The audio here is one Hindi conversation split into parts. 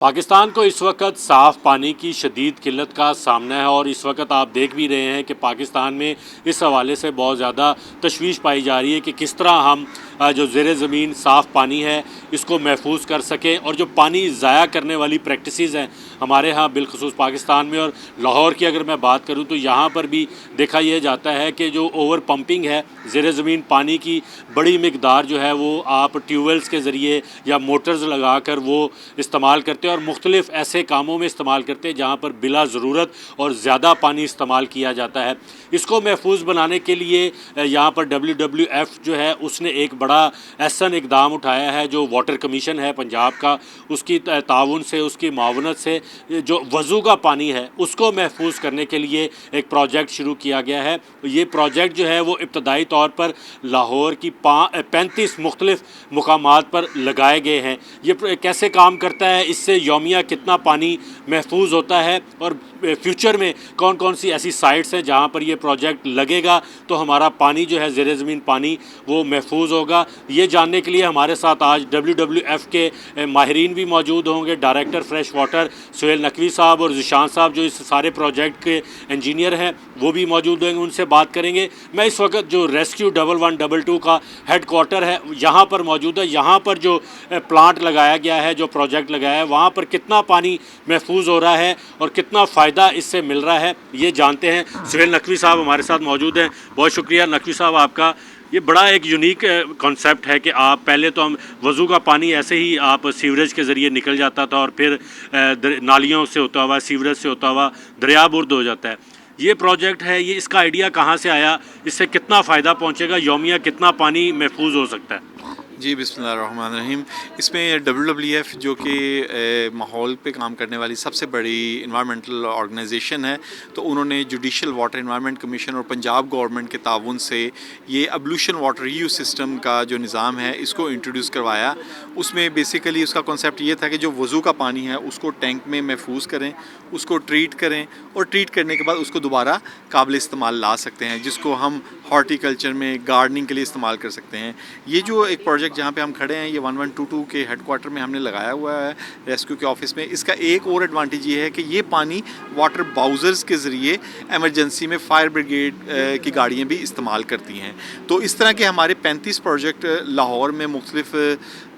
पाकिस्तान को इस वक्त साफ़ पानी की शदीद किल्लत का सामना है और इस वक्त आप देख भी रहे हैं कि पाकिस्तान में इस हवाले से बहुत ज़्यादा तशवीश पाई जा रही है कि किस तरह हम जो ज़ेरे ज़मीन साफ़ पानी है इसको महफूज कर सकें। और जो पानी ज़ाया करने वाली प्रैक्टिसेस हैं हमारे यहाँ बिलखसूस पाकिस्तान में और लाहौर की अगर मैं बात करूँ तो यहाँ पर भी देखा यह जाता है कि जो ओवर पंपिंग है ज़ेरे ज़मीन पानी की बड़ी मिकदार जो है वो आप ट्यूबवेल्स के ज़रिए या मोटर्स लगा कर वो इस्तेमाल करते हैं और मुख्तलिफ़ ऐसे कामों में इस्तेमाल करते हैं जहाँ पर बिला ज़रूरत और ज़्यादा पानी इस्तेमाल किया जाता है। इसको महफूज बनाने के लिए यहाँ पर WWF जो है उसने एक बड़ा ऐसा इकदाम उठाया है। जो वाटर कमीशन है पंजाब का उसकी ताउन से उसकी मावनत से जो वज़ू का पानी है उसको महफूज करने के लिए एक प्रोजेक्ट शुरू किया गया है। ये प्रोजेक्ट जो है वो इब्तदाई तौर पर लाहौर की 35 मुख्तलिफ़ मुकामात पर लगाए गए हैं। ये कैसे काम करता है, इससे यौमिया कितना पानी महफूज होता है और फ्यूचर में कौन कौन सी ऐसी साइट्स हैं जहाँ पर ये प्रोजेक्ट लगेगा तो हमारा पानी जो है ज़ेरे ज़मीन पानी वो महफूज होगा। ये जानने के लिए हमारे साथ आज WWF के माहिरीन भी मौजूद होंगे। Director fresh water Suhail Naqvi साहब और ज़िशान साहब जो इस सारे प्रोजेक्ट के इंजीनियर हैं वो भी मौजूद होंगे, उनसे बात करेंगे। मैं इस वक्त जो रेस्क्यू 1122 का हेड क्वार्टर है यहाँ पर मौजूद है। यहाँ पर जो प्लांट लगाया गया है, जो प्रोजेक्ट लगाया है, वहाँ पर कितना पानी महफूज हो रहा है और कितना फ़ायदा इससे मिल रहा है ये जानते हैं। सुहेल नकवी साहब हमारे साथ मौजूद हैं। बहुत शुक्रिया नकवी साहब आपका। ये बड़ा एक यूनिक कॉन्सेप्ट है कि आप पहले तो हम वज़ू का पानी ऐसे ही आप सीवरेज के ज़रिए निकल जाता था और फिर नालियों से होता हुआ सीवरेज से होता हुआ दरिया बुर्द हो जाता है। ये प्रोजेक्ट है, ये इसका आइडिया कहाँ से आया, इससे कितना फ़ायदा पहुँचेगा, यौमिया कितना पानी महफूज हो सकता है? जी बिस्मिल्लाहिर्रहमानिर्रहीम। इसमें WWF जो कि माहौल पे काम करने वाली सबसे बड़ी इन्वायरमेंटल ऑर्गेनाइजेशन है, तो उन्होंने जुडिशल वाटर इन्वायरमेंट कमीशन और पंजाब गवर्नमेंट के ताउन से ये अब्लूशन वाटर रीयूज़ सिस्टम का जो निज़ाम है इसको इंट्रोड्यूस करवाया। उसमें बेसिकली उसका कॉन्सेप्ट ये था कि जो वज़ू का पानी है उसको टैंक में महफूज करें, उसको ट्रीट करें और ट्रीट करने के बाद उसको दोबारा काबिल इस्तेमाल ला सकते हैं, जिसको हम हॉर्टिकल्चर में गार्डनिंग के लिए इस्तेमाल कर सकते हैं। ये जो एक प्रोजेक्ट जहाँ पे हम खड़े हैं ये 1122 के हेडक्वार्टर में हमने लगाया हुआ है रेस्क्यू के ऑफिस में। इसका एक और एडवांटेज ये है कि ये पानी वाटर बाउज़र्स के ज़रिए एमरजेंसी में फायर ब्रिगेड की गाड़ियाँ भी इस्तेमाल करती हैं। तो इस तरह के हमारे 35 प्रोजेक्ट लाहौर में मुख्तलिफ़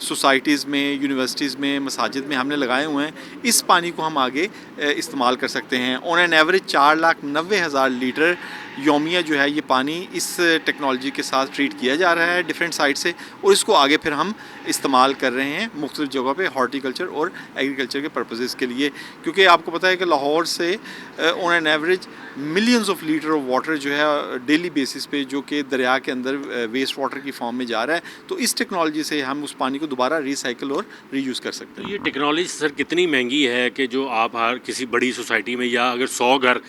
सोसाइटीज़ में, यूनिवर्सिटीज़ में, मसाजिद में हमने लगाए हुए हैं। इस पानी को हम आगे इस्तेमाल कर सकते हैं। ऑन एन एवरेज 4,90,000 लीटर यौमिया जो है ये पानी इस टेक्नोलॉजी के साथ ट्रीट किया जा रहा है डिफरेंट साइड से, और इसको आगे फिर हम इस्तेमाल कर रहे हैं मुख्तलिफ़ जगहों पे हॉर्टिकल्चर और एग्रीकल्चर के पर्पसेस के लिए। क्योंकि आपको पता है कि लाहौर से on an average millions of litre of water जो है डेली बेसिस पे जो कि दरिया के अंदर वेस्ट वाटर की फॉर्म में जा रहा है, तो इस टेक्नोलॉजी से हम उस पानी को दोबारा रिसाइकिल और रीयूज़ कर सकते हैं। ये टेक्नोलॉजी सर कितनी महंगी है कि जो आप हर किसी बड़ी सोसाइटी में या अगर 100 घर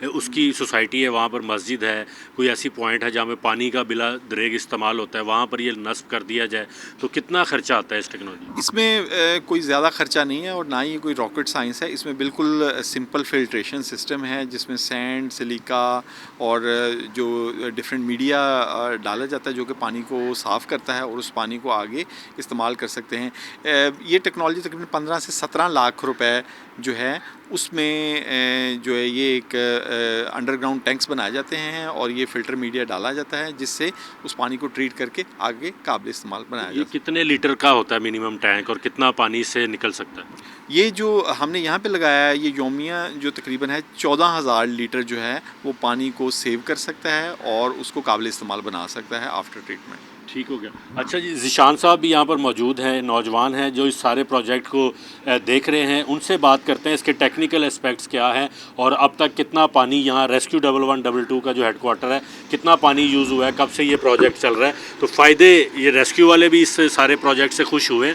उसकी सोसाइटी है वहाँ पर मस्जिद है, कोई ऐसी पॉइंट है जहाँ में पानी का बिला दरेग इस्तेमाल होता है, वहाँ पर ये नस्ब कर दिया जाए तो कितना ख़र्चा आता है इस टेक्नोलॉजी? इसमें कोई ज़्यादा ख़र्चा नहीं है और ना ही कोई रॉकेट साइंस है। इसमें बिल्कुल सिंपल फिल्ट्रेशन सिस्टम है जिसमें सैंड, सिलिका और जो डिफरेंट मीडिया डाला जाता है जो कि पानी को साफ़ करता है और उस पानी को आगे इस्तेमाल कर सकते हैं। ये टेक्नोलॉजी तकरीबन 15 से 17 लाख रुपए जो है उसमें जो है ये एक अंडरग्राउंड टैंक्स बनाए जाते हैं और ये फ़िल्टर मीडिया डाला जाता है जिससे उस पानी को ट्रीट करके आगे काबिल इस्तेमाल बनाया जाता है। ये कितने लीटर का होता है मिनिमम टैंक और कितना पानी से निकल सकता है? ये जो हमने यहाँ पे लगाया है ये यौमिया जो तकरीबन है 14,000 लीटर जो है वो पानी को सेव कर सकता है और उसको काबिल इस्तेमाल बना सकता है आफ्टर ट्रीटमेंट। ठीक हो गया। अच्छा जी, ज़िशान साहब भी यहाँ पर मौजूद हैं, नौजवान हैं जो इस सारे प्रोजेक्ट को देख रहे हैं। उनसे बात करते हैं इसके टेक्निकल एस्पेक्ट्स क्या हैं और अब तक कितना पानी यहाँ रेस्क्यू 1122 का जो हेडक्वार्टर है कितना पानी यूज़ हुआ है, कब से ये प्रोजेक्ट चल रहा है, तो फ़ायदे ये रेस्क्यू वाले भी इस सारे प्रोजेक्ट से खुश हुए?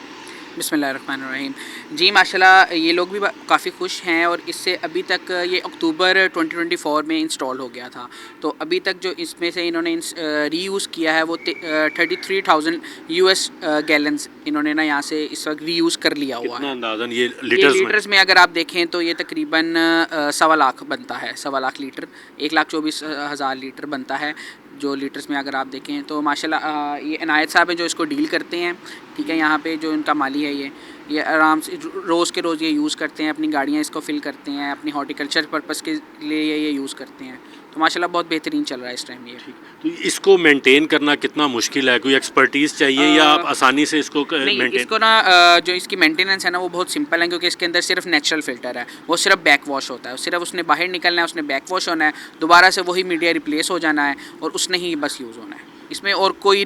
बिस्मिल्लाहिर्रहमानिर्रहीम। जी माशाल्लाह ये लोग भी काफ़ी खुश हैं और इससे अभी तक ये अक्टूबर 2024 में इंस्टॉल हो गया था। तो अभी तक जो इसमें से इन्होंने रीयूज़ किया है वो 33,000 US गैलन्स इन्होंने ना यहाँ से इस वक्त रीयूज़ कर लिया हुआ है। अंदाज़न ये लीटर्स में अगर आप देखें तो ये तकरीबन 1.25 लाख बनता है। 1.25 लाख लीटर 1,24,000 लीटर बनता है जो लीटर्स में अगर आप देखें तो माशाल्लाह। ये इनायत साहब हैं जो इसको डील करते हैं, ठीक है। यहाँ पे जो इनका माली है ये ये आराम से रोज़ के रोज़ ये यूज़ करते हैं, अपनी गाड़ियाँ इसको फिल करते हैं, अपनी हॉर्टिकल्चर पर्पज़ के लिए ये यूज़ करते हैं। तो माशाल्लाह बहुत बेहतरीन चल रहा है इस टाइम ये। तो इसको मेंटेन करना कितना मुश्किल है? कोई एक्सपर्टीज़ चाहिए या आप आसानी से इसको नहीं, मेंटेन? इसको ना जो इसकी मेंटेनेंस है ना वो बहुत सिंपल है, क्योंकि इसके अंदर सिर्फ नेचुरल फ़िल्टर है, वो सिर्फ बैक वॉश होता है, सिर्फ उसने बाहर निकलना है, उसने बैक वॉश होना है, दोबारा से वही मीडिया रिप्लेस हो जाना है और उसने ही बस यूज़ होना है। इसमें और कोई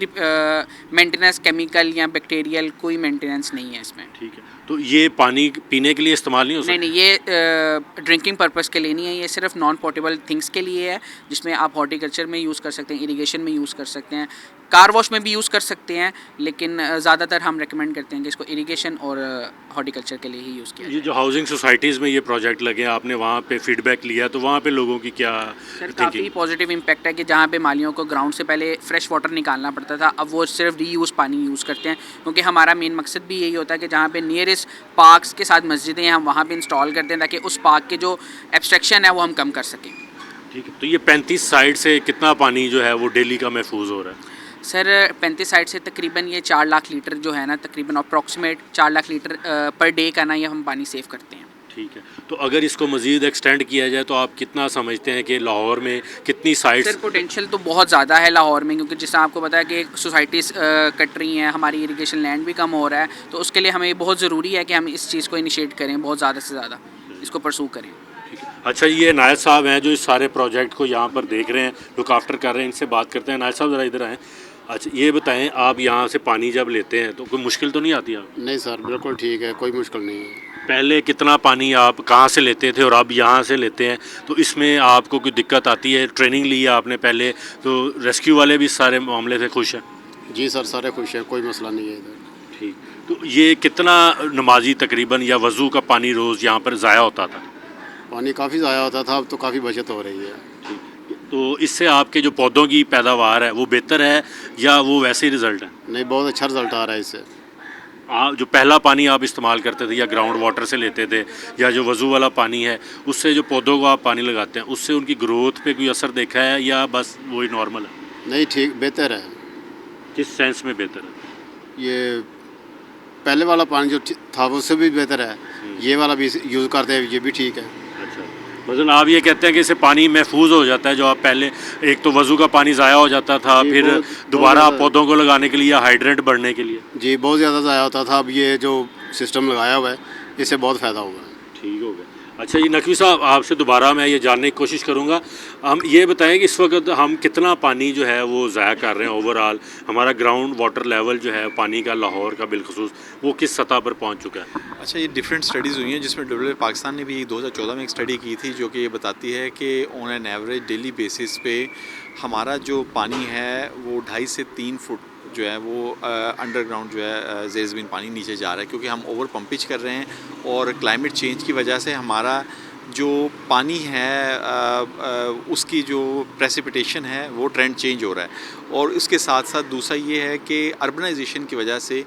मेंटेनेंस केमिकल या बैक्टीरियल कोई मेंटेनेंस नहीं है इसमें। ठीक है, तो ये पानी पीने के लिए इस्तेमाल नहीं हो सकता? नहीं, ये ड्रिंकिंग पर्पज़ के लिए नहीं है, ये सिर्फ नॉन पोर्टेबल थिंग्स के लिए है, जिसमें आप हॉर्टिकल्चर में यूज़ कर सकते हैं, इरिगेशन में यूज़ कर सकते हैं, कार वॉश में भी यूज़ कर सकते हैं, लेकिन ज़्यादातर हम रेकमेंड करते हैं कि इसको इरिगेशन और हॉर्टिकल्चर के लिए ही यूज़ किया ये जो हाउसिंग सोसाइटीज़ में ये प्रोजेक्ट लगे, आपने वहाँ पे फीडबैक लिया, तो वहाँ पे लोगों की क्या सर काफ़ी थिंकिंग? पॉजिटिव इम्पैक्ट है कि जहाँ पे मालियों को ग्राउंड से पहले फ्रेश वाटर निकालना पड़ता था, अब वो सिर्फ रीयूज़ पानी यूज़ करते हैं, क्योंकि हमारा मेन मकसद भी यही होता है कि जहाँ पे नियरेस्ट पार्क्स के साथ मस्जिदें हैं हम वहाँ पे इंस्टॉल करते हैं, ताकि उस पार्क के जो एब्स्ट्रैक्शन है वो हम कम कर सकें। ठीक है, तो ये 35 साइड से कितना पानी जो है वो डेली का महफूज हो रहा है? सर 35 साइड से तकरीबन ये 4 लाख लीटर जो है ना, तकरीबन approximate 4 lakh litre per day का ना ये हम पानी सेव करते हैं। ठीक है, तो अगर इसको मज़ीद एक्सटेंड किया जाए तो आप कितना समझते हैं कि लाहौर में कितनी साइट्स? सर पोटेंशियल तो बहुत ज़्यादा है लाहौर में, क्योंकि जैसा आपको पता है कि सोसाइटीज़ कट रही हैं, हमारी इरिगेशन लैंड भी कम हो रहा है, तो उसके लिए हमें बहुत ज़रूरी है कि हम इस चीज़ को इनिशिएट करें, बहुत ज़्यादा से ज़्यादा इसको परसू करें। ठीक है। अच्छा, ये नायब साहब हैं जो इस सारे प्रोजेक्ट को यहाँ पर देख रहे हैं, लुक आफ्टर कर रहे हैं, इनसे बात करते हैं। नायब साहब ज़रा इधर आएँ। अच्छा, ये बताएं, आप यहाँ से पानी जब लेते हैं तो कोई मुश्किल तो नहीं आती आप? नहीं सर, बिल्कुल ठीक है, कोई मुश्किल नहीं है। पहले कितना पानी आप कहाँ से लेते थे और अब यहाँ से लेते हैं, तो इसमें आपको कोई दिक्कत आती है? ट्रेनिंग ली है आपने पहले, तो रेस्क्यू वाले भी इस सारे मामले से खुश हैं? जी सर, सारे खुश हैं, कोई मसला नहीं है इधर। ठीक, तो ये कितना नमाजी तकरीबन या वज़ू का पानी रोज़ यहाँ पर ज़ाया होता था? पानी काफ़ी ज़ाया होता था, अब तो काफ़ी बचत हो रही है। तो इससे आपके जो पौधों की पैदावार है वो बेहतर है या वो वैसे ही रिज़ल्ट है? नहीं, बहुत अच्छा रिज़ल्ट आ रहा है इससे। आप जो पहला पानी आप इस्तेमाल करते थे या ग्राउंड वाटर से लेते थे, या जो वज़ू वाला पानी है, उससे जो पौधों को आप पानी लगाते हैं उससे उनकी ग्रोथ पे कोई असर देखा है या बस वही नॉर्मल है? नहीं, ठीक, बेहतर है। किस सेंस में बेहतर है? ये पहले वाला पानी जो था उससे भी बेहतर है, ये वाला भी यूज़ करते हैं, ये भी ठीक है। अच्छा, मतलब आप ये कहते हैं कि इससे पानी महफूज हो जाता है, जो आप पहले एक तो वज़ू का पानी ज़ाया हो जाता था, जी, फिर बहुत दोबारा आप ज़्यादा। पौधों को लगाने के लिए या हाइड्रेंट बढ़ने के लिए? जी, बहुत ज़्यादा ज़ाया होता था, अब ये जो सिस्टम लगाया हुआ है इससे बहुत फ़ायदा हुआ है। ठीक हो गया। अच्छा, ये नकवी साहब, आपसे दोबारा मैं ये जानने की कोशिश करूँगा, हम ये बताएं कि इस वक्त हम कितना पानी जो है वो ज़ाया कर रहे हैं ओवरऑल, हमारा ग्राउंड वाटर लेवल जो है पानी का लाहौर का बिलखसूस वो किस सतह पर पहुँच चुका है? अच्छा, ये डिफरेंट स्टडीज़ हुई हैं, जिसमें डेवलप पाकिस्तान ने भी 2014 में एक स्टडी की थी, जो कि ये बताती है कि on an average daily basis पे हमारा जो पानी है वो 2.5 से 3 फुट जो है वो अंडरग्राउंड जो है ज़ेर ज़मीन पानी नीचे जा रहा है, क्योंकि हम ओवर पंपिज कर रहे हैं और क्लाइमेट चेंज की वजह से हमारा जो पानी है उसकी जो प्रेसिपिटेशन है वो ट्रेंड चेंज हो रहा है। और उसके साथ साथ दूसरा ये है कि अर्बनाइजेशन की वजह से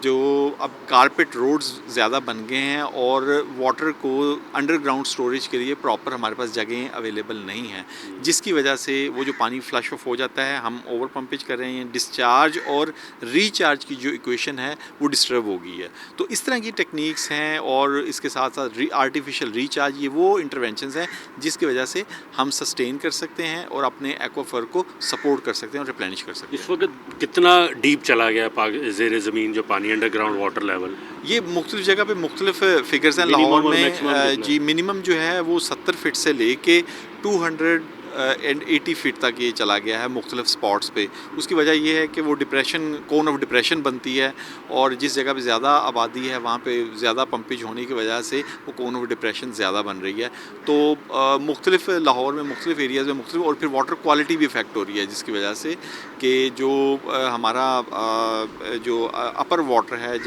जो अब कारपेट रोड्स ज़्यादा बन गए हैं और वाटर को अंडरग्राउंड स्टोरेज के लिए प्रॉपर हमारे पास जगहें अवेलेबल नहीं हैं, जिसकी वजह से वो जो पानी फ्लश ऑफ हो जाता है, हम ओवर पंपेज कर रहे हैं, डिस्चार्ज और रीचार्ज की जो इक्वेशन है वो डिस्टर्ब हो गई है। तो इस तरह की टेक्निक्स हैं और इसके साथ साथ आर्टिफिशियल रिचार्ज, ये वो इंटरवेंशंस हैं जिसकी वजह से हम सस्टेन कर सकते हैं और अपने एक्वाफर को सपोर्ट कर सकते हैं और रिप्लेनिश कर सकते हैं। इस वक्त कितना डीप चला गया ज़ेर ज़मीन जो पानी अंडरग्राउंड वाटर लेवल? ये मुख्तलिफ जगह पे मुख्तलिफ फिगर्स हैं। Minimum लाहौर और में maximum कितना? जी मिनिमम जो है वो 70 फीट से लेके 280 फीट तक ये चला गया है मुख्तलिफ स्पॉट्स पे। उसकी वजह ये है कि वो डिप्रेशन, कोन ऑफ डिप्रेशन बनती है और जिस जगह पे ज़्यादा आबादी है वहाँ पे ज़्यादा पंपेज होने की वजह से वो कोन ऑफ डिप्रेशन ज़्यादा बन रही है। तो मुख्तलिफ लाहौर में मुख्तलिफ एरियाज़ में मुख्तलिफ, और फिर वाटर क्वालिटी भी इफेक्ट हो रही है, जिसकी वजह से कि जो हमारा जो अपर वाटर है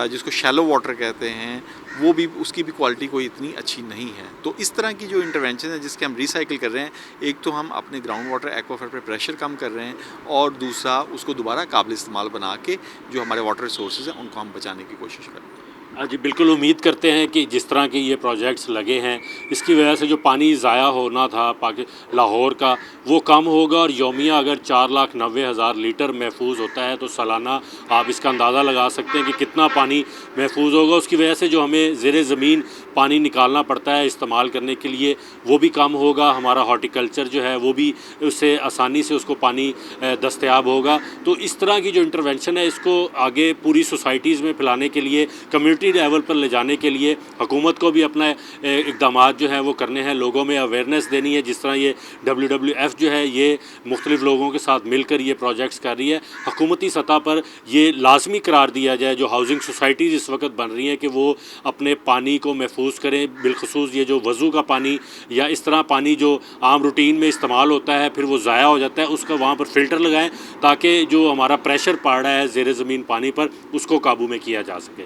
जिसको शैलो वाटर कहते हैं, वो भी, उसकी भी क्वालिटी कोई इतनी अच्छी नहीं है। तो इस तरह की जो इंटरवेंशन है जिसके हम रिसाइकिल कर रहे हैं, एक तो हम अपने ग्राउंड वाटर एक्वाफर पे प्रेशर कम कर रहे हैं और दूसरा उसको दोबारा काबिल इस्तेमाल बना के जो हमारे वाटर रिसोर्सेज हैं उनको हम बचाने की कोशिश कर रहे हैं। जी बिल्कुल उम्मीद करते हैं कि जिस तरह के ये प्रोजेक्ट्स लगे हैं इसकी वजह से जो पानी ज़ाया होना था लाहौर का वो कम होगा और यौमिया अगर 4,90,000 लीटर महफूज होता है तो सालाना आप इसका अंदाज़ा लगा सकते हैं कि कितना पानी महफूज होगा। उसकी वजह से जो हमें ज़ेरे ज़मीन पानी निकालना पड़ता है इस्तेमाल करने के लिए वो भी कम होगा, हमारा हॉर्टिकल्चर जो है वो भी उससे आसानी से उसको पानी दस्तयाब होगा। तो इस तरह की जो इंटरवेंशन है इसको आगे पूरी सोसाइटीज़ में फैलाने के लिए, कम्युनिटी लेवल पर ले जाने के लिए हुकूमत को भी अपना इक़दाम जो है वो करने हैं, लोगों में अवेयरनेस देनी है। जिस तरह ये WWF जो है ये मुख्तलिफ़ लोगों के साथ मिलकर ये प्रोजेक्ट्स कर रही है, हुकूमती सतह पर ये लाजमी करार दिया जाए जो हाउसिंग सोसाइटीज़ इस वक्त बन रही हैं कि वो अपने पानी को महफूज करें, बिलखसूस ये जो वज़ू का पानी या इस तरह पानी जो आम रूटीन में इस्तेमाल होता है फिर वो ज़ाया हो जाता है, उसका वहाँ पर फ़िल्टर लगाएँ ताकि जो हमारा प्रेशर पड़ रहा है ज़ेरे ज़मीन पानी पर उसको काबू में किया जा सके।